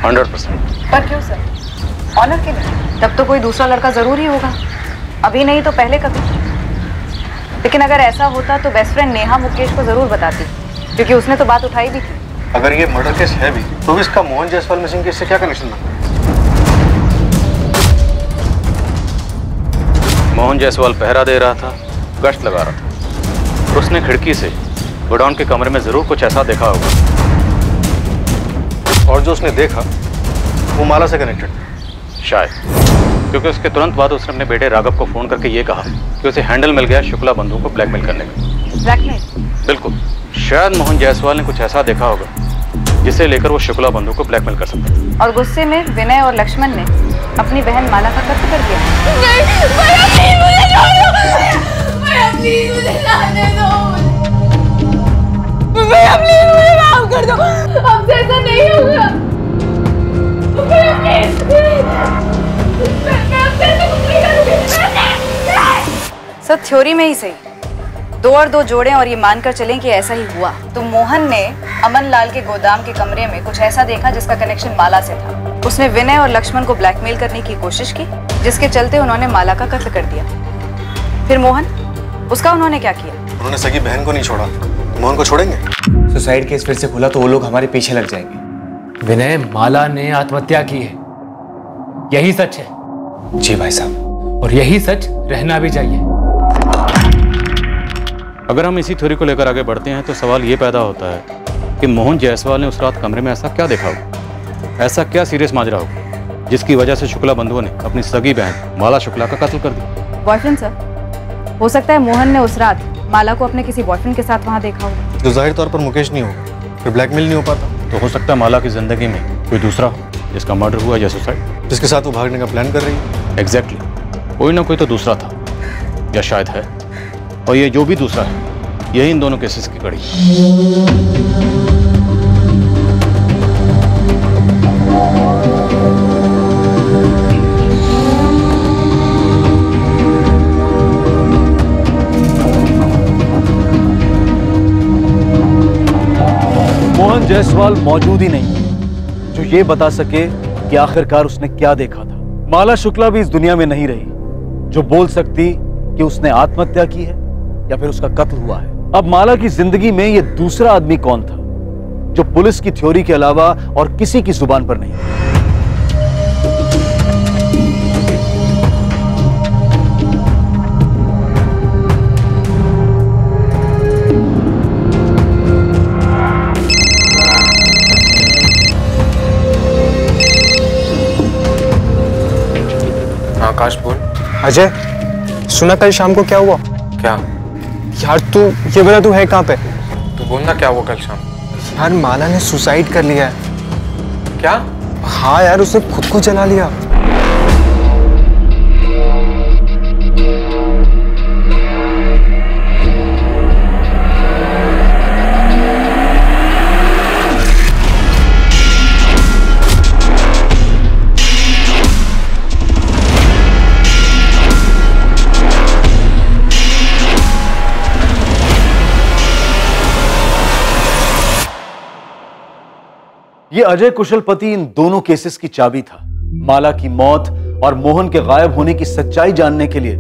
S14: 100%।
S19: पर क्यों सर? ऑनर के लिए? तब तो कोई दूसरा लड़का जरूर ही होगा, अभी नहीं तो पहले कभी। लेकिन अगर ऐसा होता तो बेस्ट फ्रेंड नेहा मुकेश को जरूर बताती, क्योंकि उसने तो बात उठाई भी थी।
S16: अगर ये मर्डर केस है भी, तो इसका मोहन जायसवाल मिसिंग केस से क्या कनेक्शन बनता है?
S14: मोहन जायसवाल पहरा दे रहा था, गश्त लगा रहा था, उसने खिड़की से गोडाउन के कमरे में जरूर कुछ ऐसा देखा होगा,
S16: और जो उसने देखा वो माला से कनेक्टेड था
S14: शायद, क्योंकि उसके तुरंत बाद उसने अपने बेटे राघव को फोन करके ये कहा कि उसे हैंडल मिल गया शुक्ला बंधु को ब्लैकमेल करने का।
S19: ब्लैकमेल?
S14: बिल्कुल, शायद मोहन जायसवाल ने कुछ ऐसा देखा होगा जिसे लेकर वो शुक्ला बंधु को ब्लैकमेल कर सकता था।
S19: और गुस्से में विनय और लक्ष्मण ने अपनी बहन माला का कत्ल कर दिया।
S11: मुझे माफ कर दो, हमसे ऐसा नहीं होगा।
S19: सर थ्योरी में ही सही, 2 और 2 जोड़ें और ये मानकर चलें कि ऐसा ही हुआ, तो मोहन ने अमन लाल के गोदाम के कमरे में कुछ ऐसा देखा जिसका कनेक्शन माला से था। उसने विनय और लक्ष्मण को ब्लैकमेल करने की कोशिश की, जिसके चलते उन्होंने माला का कत्ल कर दिया। फिर मोहन, उसका उन्होंने क्या किया?
S16: उन्होंने सगी बहन को नहीं छोड़ा, मोहन को छोड़ेंगे?
S23: सुसाइड केस फिर से खुला तो वो लोग हमारे पीछे लग जाएंगे।
S10: विनय, माला ने आत्महत्या की है, यही सच है।
S23: जी भाई साहब,
S10: और यही सच रहना भी चाहिए।
S14: अगर हम इसी थ्योरी को लेकर आगे बढ़ते हैं तो सवाल ये पैदा होता है कि मोहन जायसवाल ने उस रात कमरे में ऐसा क्या देखा हो, ऐसा क्या सीरियस माजरा हो जिसकी वजह से शुक्ला बंधुओं ने अपनी सगी बहन माला शुक्ला का कत्ल कर दिया।
S19: बॉयफ्रेंड सर, हो सकता है मोहन ने उस रात माला को अपने किसी बॉयफ्रेंड के साथ वहां देखा हो,
S16: जो जाहिर तौर पर मुकेश नहीं होगा, फिर ब्लैकमेल नहीं हो पाता।
S14: तो हो सकता है माला की जिंदगी में कोई दूसरा हो जिसका मर्डर हुआ या सुसाइड,
S16: जिसके साथ वो भागने का प्लान कर रही है।
S14: एग्जैक्टली, कोई ना कोई तो दूसरा था या शायद है, और ये जो भी दूसरा है यही इन दोनों केसेस की कड़ी है।
S1: जायसवाल मौजूद ही नहीं जो ये बता सके कि आखिरकार उसने क्या देखा था। माला शुक्ला भी इस दुनिया में नहीं रही जो बोल सकती कि उसने आत्महत्या की है या फिर उसका कत्ल हुआ है। अब माला की जिंदगी में ये दूसरा आदमी कौन था जो पुलिस की थ्योरी के अलावा और किसी की जुबान पर नहीं?
S9: आकाश बोल। अजय, सुना कल शाम को क्या हुआ? क्या यार, तू ये बता, तू है कहाँ पे? तू बोलना क्या हुआ कल शाम? यार माला ने सुसाइड कर लिया है। क्या? हाँ यार, उसने खुद को जला लिया।
S1: ये अजय कुशलपति इन दोनों केसेस की चाबी था। माला की मौत और मोहन के गायब होने की सच्चाई जानने के लिए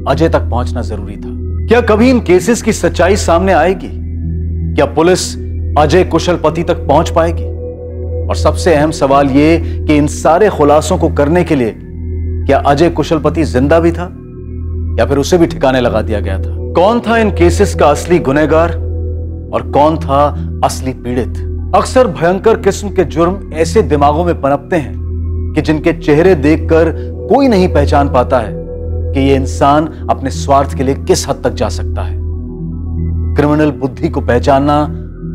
S1: अजय तक पहुंचना जरूरी था। क्या कभी इन केसेस की सच्चाई सामने आएगी? क्या पुलिस अजय कुशलपति तक पहुंच पाएगी? और सबसे अहम सवाल ये कि इन सारे खुलासों को करने के लिए क्या अजय कुशलपति जिंदा भी था या फिर उसे भी ठिकाने लगा दिया गया था? कौन था इन केसेस का असली गुनहगार और कौन था असली पीड़ित? अक्सर भयंकर किस्म के जुर्म ऐसे दिमागों में पनपते हैं कि जिनके चेहरे देखकर कोई नहीं पहचान पाता है कि यह इंसान अपने स्वार्थ के लिए किस हद तक जा सकता है। क्रिमिनल बुद्धि को पहचानना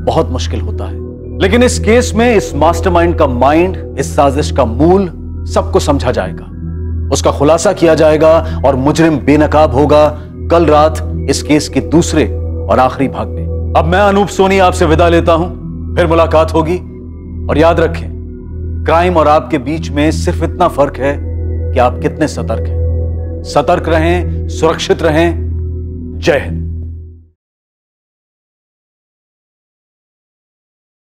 S1: बहुत मुश्किल होता है, लेकिन इस केस में इस मास्टरमाइंड का माइंड, इस साजिश का मूल सबको समझा जाएगा, उसका खुलासा किया जाएगा और मुजरिम बेनकाब होगा कल रात इस केस के दूसरे और आखिरी भाग में। अब मैं अनूप सोनी आपसे विदा लेता हूं, फिर मुलाकात होगी। और याद रखें, क्राइम और आपके बीच में सिर्फ इतना फर्क है कि आप कितने सतर्क हैं। सतर्क रहें, सुरक्षित रहें। जय हिंद।